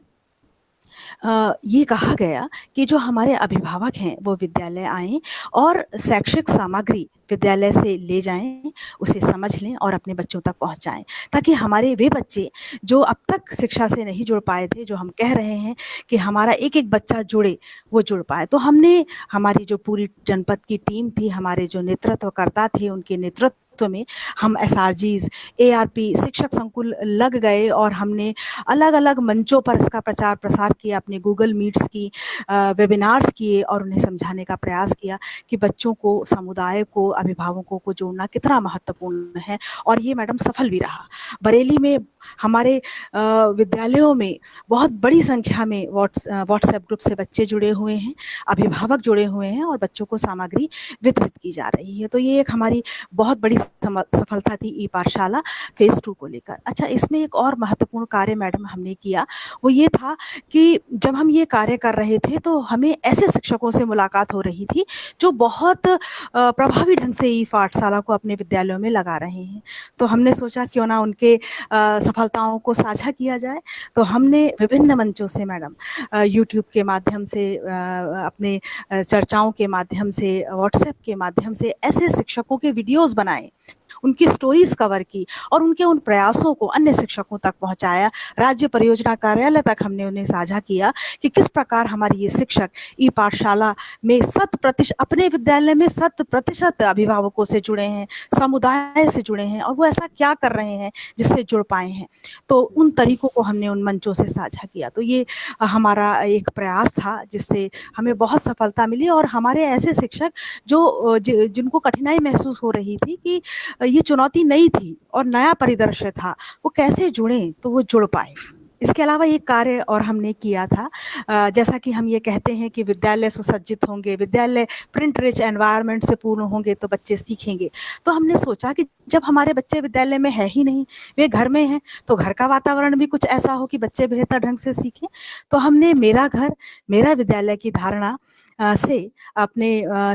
ये कहा गया कि जो हमारे अभिभावक हैं वो विद्यालय आएं और शैक्षिक सामग्री विद्यालय से ले जाएं, उसे समझ लें और अपने बच्चों तक पहुंचाएं, ताकि हमारे वे बच्चे जो अब तक शिक्षा से नहीं जुड़ पाए थे, जो हम कह रहे हैं कि हमारा एक एक बच्चा जुड़े, वो जुड़ पाए। तो हमने, हमारी जो पूरी जनपद की टीम थी, हमारे जो नेतृत्वकर्ता थे, उनके नेतृत्व में हम SRGs, ARP, शिक्षक संकुल लग गए और हमने अलग अलग मंचों पर इसका प्रचार प्रसार किया, अपने गूगल मीट्स की वेबिनार्स किए और उन्हें समझाने का प्रयास किया कि बच्चों को, समुदाय को, अभिभावकों को जोड़ना कितना महत्वपूर्ण है। और ये मैडम सफल भी रहा। बरेली में हमारे विद्यालयों में बहुत बड़ी संख्या में व्हाट्सएप ग्रुप से बच्चे जुड़े हुए हैं, अभिभावक जुड़े हुए हैं और बच्चों को सामग्री वितरित की जा रही है। तो ये एक हमारी बहुत बड़ी सफलता थी ई पाठशाला फेज 2 को लेकर। अच्छा, इसमें एक और महत्वपूर्ण कार्य मैडम हमने किया, वो ये था कि जब हम ये कार्य कर रहे थे तो हमें ऐसे शिक्षकों से मुलाकात हो रही थी जो बहुत प्रभावी ढंग से ई पाठशाला को अपने विद्यालयों में लगा रहे हैं। तो हमने सोचा क्यों ना उनके सफलताओं को साझा किया जाए। तो हमने विभिन्न मंचों से मैडम, यूट्यूब के माध्यम से, अपने चर्चाओं के माध्यम से, व्हाट्सएप के माध्यम से ऐसे शिक्षकों के वीडियोस बनाए, उनकी स्टोरीज कवर की और उनके उन प्रयासों को अन्य शिक्षकों तक पहुंचाया। राज्य परियोजना कार्यालय तक हमने उन्हें साझा किया कि किस प्रकार हमारे ये शिक्षक ई पाठशाला में 100% अपने विद्यालय में 100% अभिभावकों से जुड़े हैं, समुदाय से जुड़े हैं और वो ऐसा क्या कर रहे हैं जिससे जुड़ पाए हैं। तो उन तरीकों को हमने उन मंचों से साझा किया। तो ये हमारा एक प्रयास था जिससे हमें बहुत सफलता मिली और हमारे ऐसे शिक्षक जो जिनको कठिनाई महसूस हो रही थी कि ये चुनौती नई थी और नया परिदृश्य था, वो कैसे जुड़े, तो वो जुड़ पाए। इसके अलावा एक कार्य और हमने किया था, जैसा कि हम ये कहते हैं कि विद्यालय सुसज्जित होंगे, विद्यालय प्रिंट रिच एनवायरनमेंट से पूर्ण होंगे तो बच्चे सीखेंगे। तो हमने सोचा कि जब हमारे बच्चे विद्यालय में है ही नहीं, वे घर में हैं, तो घर का वातावरण भी कुछ ऐसा हो कि बच्चे बेहतर ढंग से सीखें। तो हमने मेरा घर मेरा विद्यालय की धारणा से अपने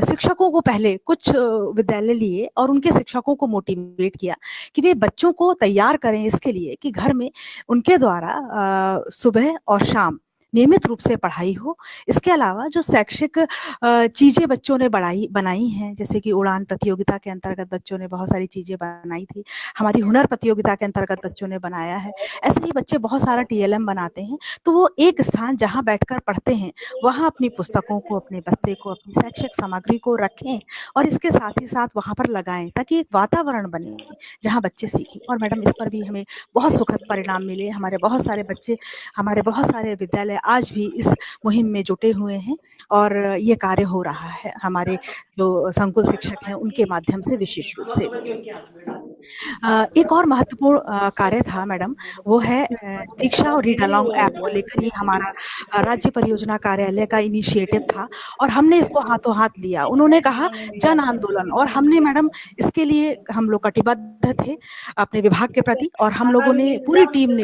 शिक्षकों को पहले कुछ विद्यालय लिए और उनके शिक्षकों को मोटिवेट किया कि वे बच्चों को तैयार करें इसके लिए कि घर में उनके द्वारा सुबह और शाम नियमित रूप से पढ़ाई हो। इसके अलावा जो शैक्षिक चीज़ें बच्चों ने बनाई हैं, जैसे कि उड़ान प्रतियोगिता के अंतर्गत बच्चों ने बहुत सारी चीज़ें बनाई थी, हमारी हुनर प्रतियोगिता के अंतर्गत बच्चों ने बनाया है। ऐसे ही बच्चे बहुत सारा TLM बनाते हैं। तो वो एक स्थान जहाँ बैठकर पढ़ते हैं वहाँ अपनी पुस्तकों को, अपने बस्ते को, अपनी शैक्षिक सामग्री को रखें और इसके साथ ही साथ वहाँ पर लगाएं ताकि एक वातावरण बने जहाँ बच्चे सीखें। और मैडम इस पर भी हमें बहुत सुखद परिणाम मिले। हमारे बहुत सारे बच्चे, हमारे बहुत सारे विद्यालय आज भी इस मुहिम में जुटे हुए हैं और ये कार्य हो रहा है हमारे जो संकुल शिक्षक हैं उनके माध्यम से विशेष रूप से। एक और महत्वपूर्ण कार्य था मैडम, वो है दीक्षा और रीड अलोंग ऐप को लेकर। ये हमारा राज्य परियोजना कार्यालय का इनिशिएटिव था और हमने इसको हाथों हाथ लिया। उन्होंने कहा जन आंदोलन, और हमने मैडम इसके लिए हम लोग कटिबद्ध थे अपने विभाग के प्रति और हम लोगों ने पूरी टीम ने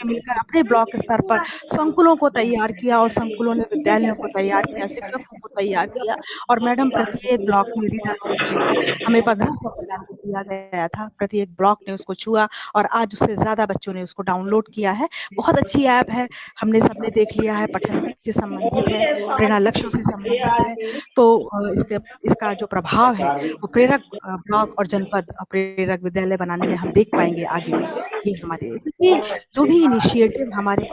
मिलकर अपने ब्लॉक स्तर पर संकुलों को तैयार किया और संकुलों ने विद्यालयों को तैयार किया, शिक्षकों को तैयार किया और मैडम प्रत्येक ब्लॉक में रीड अलोंग हमें 1500 प्रदान किया गया था। प्रत्येक ब्लॉक ने उसको छुआ और आज उससे ज्यादा बच्चों ने उसको डाउनलोड किया है। बहुत अच्छी ऐप है, हमने सबने देख लिया है, पठन से संबंधित है, प्रेरणा लक्ष्यों से संबंधित है। तो इसका जो प्रभाव है वो प्रेरक ब्लॉक और जनपद प्रेरक विद्यालय बनाने में हम देख पाएंगे आगे। ये हमारे ये जो भी इनिशिएटिव हमारे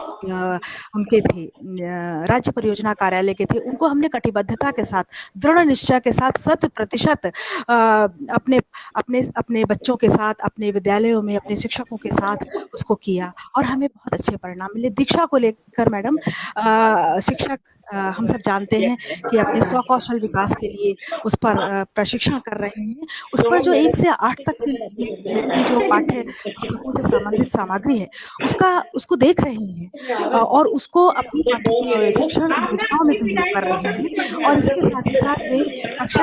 उनके थे राज्य परियोजना कार्यालय के थे, उनको हमने कटिबद्धता के साथ, दृढ़ निश्चय के साथ 100% अपने अपने अपने बच्चों के साथ, अपने विद्यालयों में अपने शिक्षकों के साथ उसको किया और हमें बहुत अच्छे परिणाम मिले। दीक्षा को लेकर मैडम शिक्षक हम सब जानते हैं कि अपने स्वकौशल विकास के लिए उस पर प्रशिक्षण कर रहे हैं। उस पर जो 1 से 8 तक की जो पाठ्य पुस्तकों से संबंधित सामग्री है उसको देख रहे हैं और उसको अपनी पाठ्य शिक्षण योजनाओं में प्रयोग कर रहे हैं और इसके साथ ही साथ वे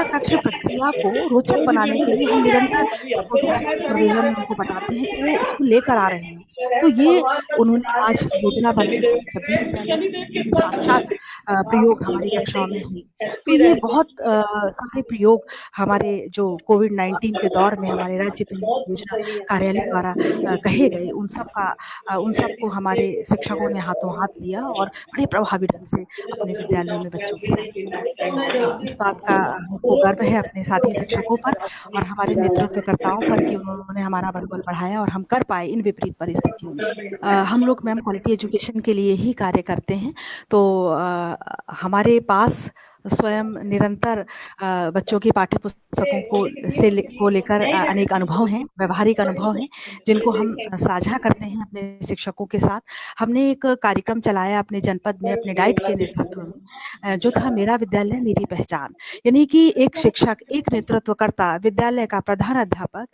कक्ष प्रक्रिया को रोचक बनाने के लिए हम निरंतर सुपरविजन उनको बताते हैं कि वो उसको लेकर आ रहे हैं। तो ये उन्होंने आज योजना बनाई, साक्षात प्रयोग हमारी कक्षाओं में हुए। तो ये बहुत सारे प्रयोग हमारे जो कोविड-19 के दौर में हमारे राज्य परियोजना कार्यालय द्वारा कहे गए, उन सबको हमारे शिक्षकों ने हाथों हाथ लिया और बड़े प्रभावी ढंग से अपने विद्यालयों में बच्चों के साथ। इस बात का हमको गर्व है अपने साथी शिक्षकों पर और हमारे नेतृत्वकर्ताओं पर कि उन्होंने हमारा मनोबल बढ़ाया और हम कर पाए इन विपरीत परिस्थितियों में। हम लोग मैम क्वालिटी एजुकेशन के लिए ही कार्य करते हैं, तो हमारे पास स्वयं निरंतर बच्चों की पाठ्य पुस्तकों को लेकर अनेक अनुभव हैं, व्यवहारिक अनुभव हैं, जिनको हम साझा करते हैं अपने शिक्षकों के साथ। हमने एक कार्यक्रम चलाया अपने जनपद में अपने डाइट के नेतृत्व में, जो था मेरा विद्यालय मेरी पहचान। यानी कि एक शिक्षक, एक नेतृत्वकर्ता, विद्यालय का प्रधानाध्यापक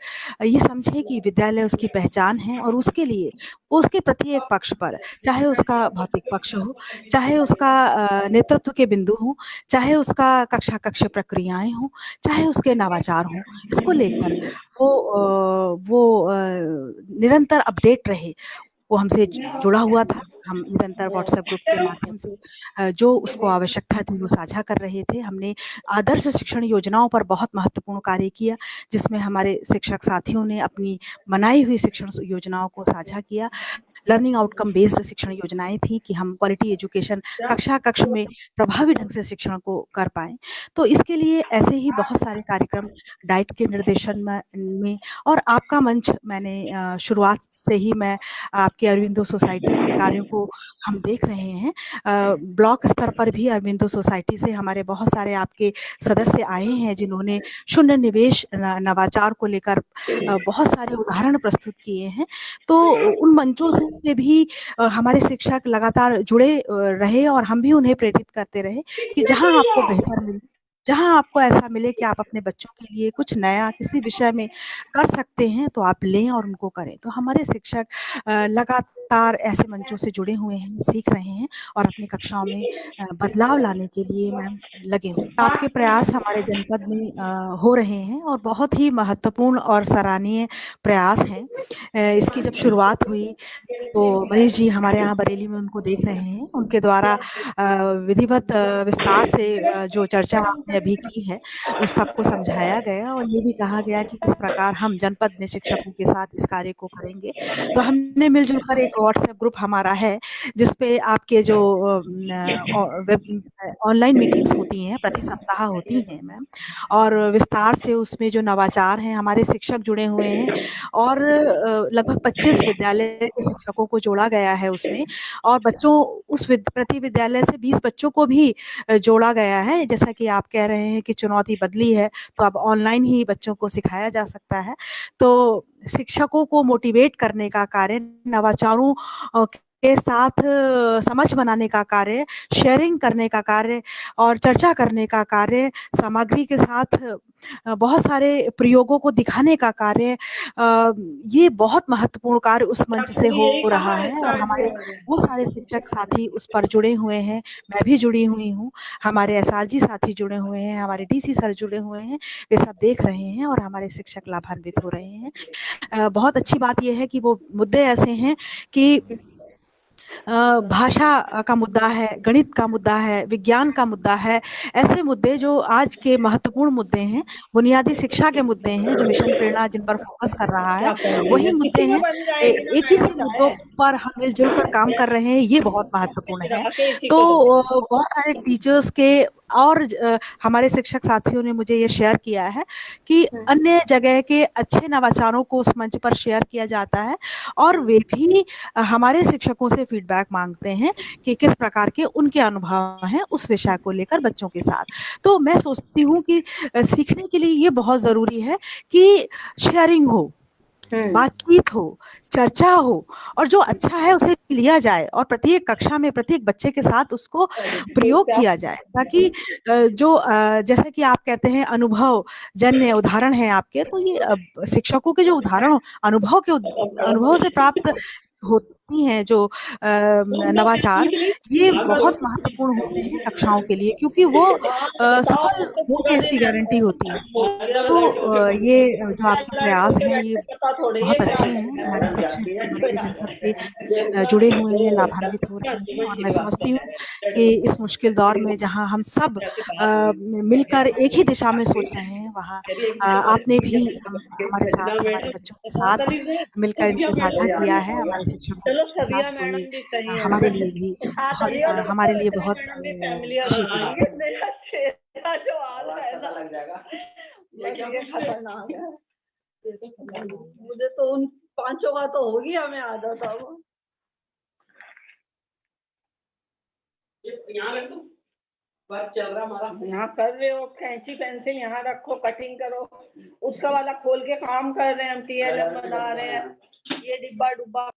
ये समझे कि विद्यालय उसकी पहचान है और उसके लिए उसके प्रत्येक पक्ष पर, चाहे उसका भौतिक पक्ष हो, चाहे उसका नेतृत्व के बिंदु हो, चाहे उसका कक्ष प्रक्रियाएं हो, चाहे उसके नवाचार हो, इसको लेकर वो निरंतर अपडेट रहे। वो हमसे जुड़ा हुआ था, हम निरंतर व्हाट्सएप ग्रुप के माध्यम से जो उसको आवश्यकता थी वो साझा कर रहे थे। हमने आदर्श शिक्षण योजनाओं पर बहुत महत्वपूर्ण कार्य किया, जिसमें हमारे शिक्षक साथियों ने अपनी बनाई हुई शिक्षण योजनाओं को साझा किया। लर्निंग आउटकम बेस्ड शिक्षण योजनाएं थी कि हम क्वालिटी एजुकेशन कक्ष में प्रभावी ढंग से शिक्षण को कर पाएं। तो इसके लिए ऐसे ही बहुत सारे कार्यक्रम डाइट के निर्देशन में और आपका मंच, मैंने शुरुआत से ही मैं आपके अरविंदो सोसाइटी के कार्यों को हम देख रहे हैं। ब्लॉक स्तर पर भी अरविंदो सोसाइटी से हमारे बहुत सारे आपके सदस्य आए हैं, जिन्होंने शून्य निवेश नवाचार को लेकर बहुत सारे उदाहरण प्रस्तुत किए हैं। तो उन मंचों से भी हमारे शिक्षक लगातार जुड़े रहे और हम भी उन्हें प्रेरित करते रहे कि जहां आपको बेहतर मिले, जहां आपको ऐसा मिले कि आप अपने बच्चों के लिए कुछ नया किसी विषय में कर सकते हैं, तो आप लें और उनको करें। तो हमारे शिक्षक लगातार ऐसे मंचों से जुड़े हुए हैं, सीख रहे हैं और अपनी कक्षाओं में बदलाव लाने के लिए मैम लगे हुए। आपके प्रयास हमारे जनपद में हो रहे हैं और बहुत ही महत्वपूर्ण और सराहनीय प्रयास हैं। इसकी जब शुरुआत हुई तो मनीष जी हमारे यहाँ बरेली में उनको देख रहे हैं, उनके द्वारा विधिवत विस्तार से जो चर्चा आपने अभी की है उस सबको समझाया गया और ये भी कहा गया कि किस प्रकार हम जनपद में शिक्षकों के साथ इस कार्य को करेंगे। तो हमने मिलजुल कर एक व्हाट्सएप ग्रुप हमारा है, जिसपे आपके जो ऑनलाइन मीटिंग्स होती हैं, प्रति सप्ताह होती हैं मैम, और विस्तार से उसमें जो नवाचार हैं हमारे शिक्षक जुड़े हुए हैं और लगभग 25 विद्यालय के शिक्षकों को जोड़ा गया है उसमें, और बच्चों उस प्रति विद्यालय से 20 बच्चों को भी जोड़ा गया है। जैसा कि आप कह रहे हैं कि चुनौती बदली है, तो अब ऑनलाइन ही बच्चों को सिखाया जा सकता है। तो शिक्षकों को मोटिवेट करने का कार्य, नवाचारों के साथ समझ बनाने का कार्य, शेयरिंग करने का कार्य और चर्चा करने का कार्य, सामग्री के साथ बहुत सारे प्रयोगों को दिखाने का कार्य, ये बहुत महत्वपूर्ण कार्य उस मंच से हो रहा है और हमारे वो सारे शिक्षक साथी उस पर जुड़े हुए हैं। मैं भी जुड़ी हुई हूँ, हमारे एसआरजी साथी जुड़े हुए हैं, हमारे डीसी सर जुड़े हुए हैं, वे सब देख रहे हैं और हमारे शिक्षक लाभान्वित हो रहे हैं। बहुत अच्छी बात यह है कि वो मुद्दे ऐसे हैं कि भाषा का मुद्दा है, गणित का मुद्दा है, विज्ञान का मुद्दा है, ऐसे मुद्दे जो आज के महत्वपूर्ण मुद्दे हैं, बुनियादी शिक्षा के मुद्दे हैं, जो मिशन प्रेरणा जिन पर फोकस कर रहा है, वही मुद्दे हैं। एक ही से मुद्दों पर हम मिलजुल कर काम कर रहे हैं, ये बहुत महत्वपूर्ण है। तो बहुत सारे टीचर्स के और हमारे शिक्षक साथियों ने मुझे ये शेयर किया है कि अन्य जगह के अच्छे नवाचारों को उस मंच पर शेयर किया जाता है और वे भी हमारे शिक्षकों से फीडबैक मांगते हैं कि किस प्रकार के उनके अनुभव हैं उस विषय को लेकर बच्चों के साथ। तो मैं सोचती हूँ कि सीखने के लिए ये बहुत जरूरी है कि शेयरिंग हो, बातचीत हो, चर्चा हो और जो अच्छा है उसे लिया जाए और प्रत्येक कक्षा में प्रत्येक बच्चे के साथ उसको प्रयोग किया जाए, ताकि जो जैसे कि आप कहते हैं अनुभव जन्य उदाहरण है आपके, तो ये शिक्षकों के जो उदाहरण अनुभव से प्राप्त होती हैं जो नवाचार, ये बहुत महत्वपूर्ण होते हैं कक्षाओं के लिए, क्योंकि वो सफल होंगे इसकी गारंटी होती है। तो ये जो आपके प्रयास हैं ये बहुत अच्छे हैं, हमारे शिक्षक हमारे जनपद जुड़े हुए हैं, लाभान्वित हो रहे हैं और मैं समझती हूँ कि इस मुश्किल दौर में जहाँ हम सब मिलकर एक ही दिशा में सोच रहे हैं, वहाँ आपने भी हमारे साथ, हमारे बच्चों के साथ मिलकर इनको साझा किया है, हमारे शिक्षकों के साथ, तो ये हमारे लिए भी बहुत खुशी की बात है। मुझे तो उन 5 का तो हो गया, हमें आदत था वो। यहाँ कर रहे हो, कैंची पेंसिल यहाँ रखो, कटिंग करो, उसका वाला खोल के काम कर रहे हैं हम, TLM बना रहे हैं, ये डिब्बा डुब्बा